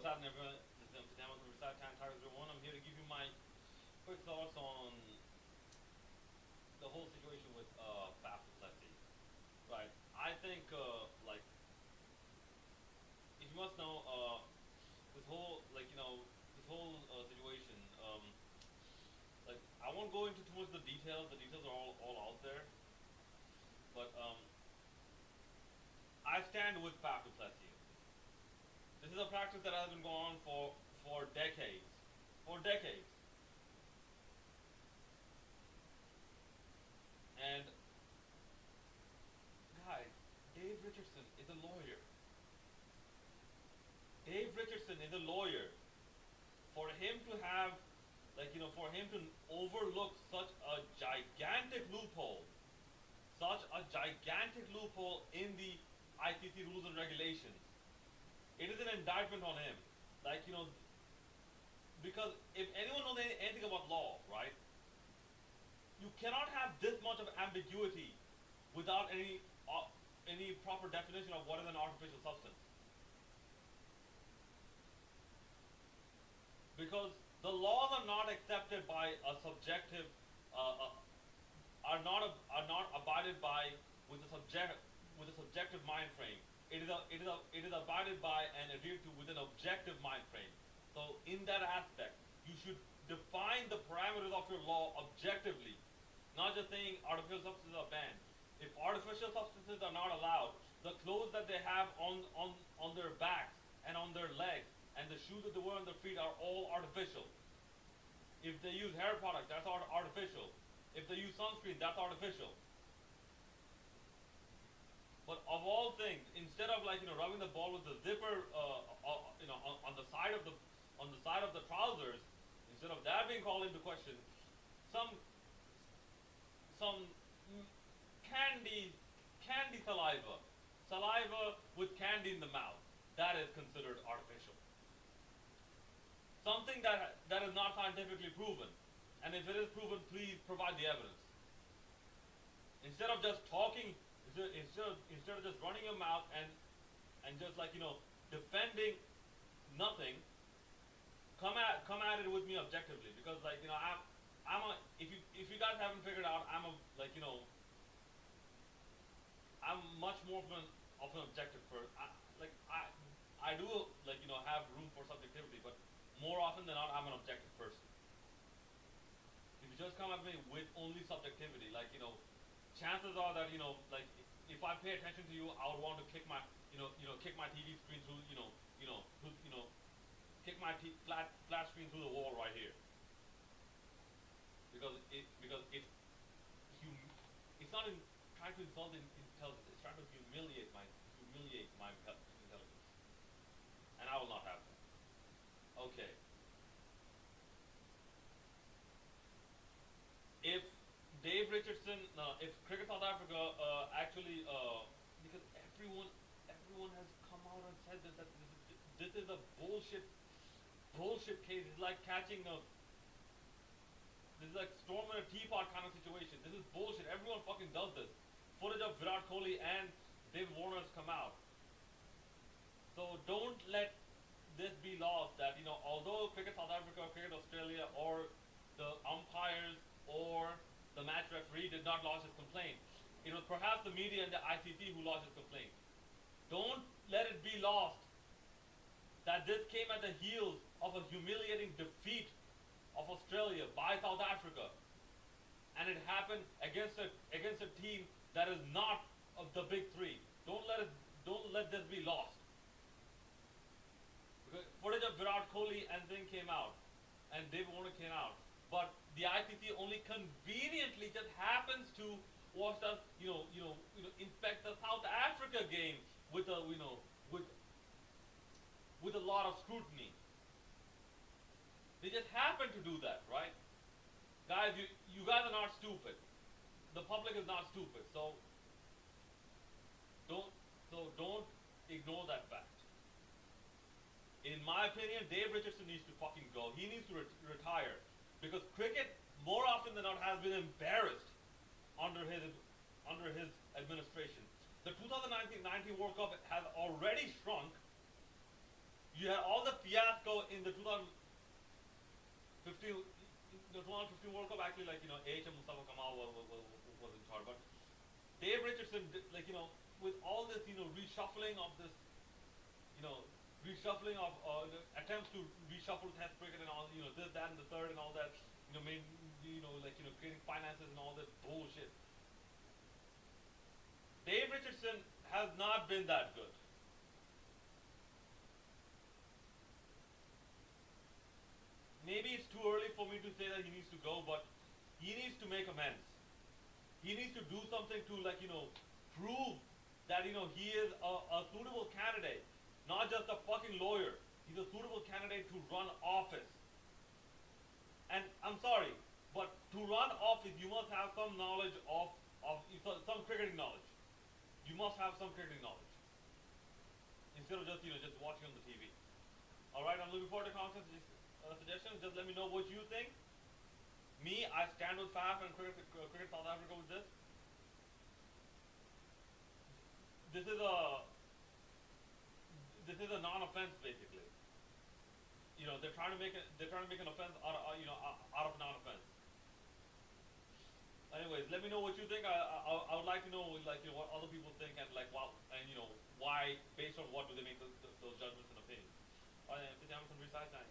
Nirvisat Never, this is Pajamas Nirvisat Time Tigers 01. I'm here to give you my quick thoughts on the whole situation with Faf du Plessis. Right. I think, if you must know, this whole, this whole situation, I won't go into too much of the details. The details are all out there. But I stand with Faf du Plessis. This is a practice that has been going on for decades. For decades. And guys, Dave Richardson is a lawyer. Dave Richardson is a lawyer. For him to have, for him to overlook such a gigantic loophole, in the ICC rules and regulations, it is an indictment on him. Like, you know, because if anyone knows anything about law, right, you cannot have this much of ambiguity without any proper definition of what is an artificial substance. Because the laws are not accepted by a subjective, are not abided by with a subjective mind frame. It is abided by and adhered to with an objective mind frame. So in that aspect, you should define the parameters of your law objectively, not just saying artificial substances are banned. If artificial substances are not allowed, the clothes that they have on their backs and on their legs and the shoes that they wear on their feet are all artificial. If they use hair products, that's artificial. If they use sunscreen, that's artificial. But of all things, instead of rubbing the ball with the zipper, on the side of the trousers, instead of that being called into question, some candy saliva with candy in the mouth, that is considered artificial. Something that is not scientifically proven, and if it is proven, please provide the evidence. Instead of just talking, instead of just running your mouth and just defending nothing, come at it with me objectively, because if you guys haven't figured out, I'm much more of an objective person. I do have room for subjectivity, but more often than not, I'm an objective person. If you just come at me with only subjectivity, chances are that if I pay attention to you, I would want to kick my TV screen through kick my flat screen through the wall right here, because it's not trying to insult intelligence. It's trying to humiliate my intelligence, and I will not have that. Okay. If Dave Richardson, if Cricket South Africa because everyone has come out and said that this is a bullshit case. It's like this is like storming a teapot kind of situation. This is bullshit. Everyone fucking does this. Footage of Virat Kohli and David Warner has come out. So don't let this be lost that, although Cricket South Africa, Cricket Australia, or the umpires or the match referee did not lodge his complaint, it was perhaps the media and the ICC who lodged his complaint. Don't let it be lost that this came at the heels of a humiliating defeat of Australia by South Africa, and it happened against a team that is not of the big three. Don't let this be lost. Because footage of Virat Kohli and then came out, and David Warner came out, but the ICC only conveniently just happens to watch us, inspect the South Africa game with a lot of scrutiny. They just happen to do that, right? Guys, you guys are not stupid. The public is not stupid, so don't ignore that fact. In my opinion, Dave Richardson needs to fucking go. He needs to retire, because cricket, more often than not, has been embarrassed under his administration. The 2019 World Cup has already shrunk. You had all the fiasco Mexico in the 2015, the 2015 World Cup, actually, like, AHM Mustafa Kamal was in charge. But Dave Richardson, like, with all this, reshuffling of this, you know, reshuffling of the attempts to reshuffle Test cricket and all, this, that, and the third and all that, made, like, creating finances and all that bullshit. Dave Richardson has not been that good. Maybe it's too early for me to say that he needs to go, but he needs to make amends. He needs to do something to, like, prove that, he is a suitable candidate, not just a fucking lawyer. He's a suitable candidate to run office. And I'm sorry, but to run office, you must have some knowledge of some cricketing knowledge. You must have some cricketing knowledge instead of just, just watching on the TV. All right, I'm looking forward to comments and suggestions. Just let me know what you think. Me, I stand with Faf and cricket South Africa with this. This is a non-offense basically. They're trying to make an offense out of non-offense. Anyways, let me know what you think. I would like to know, like, what other people think, and like why, based on what do they make those judgments and opinions. Alright, I'm some resides now.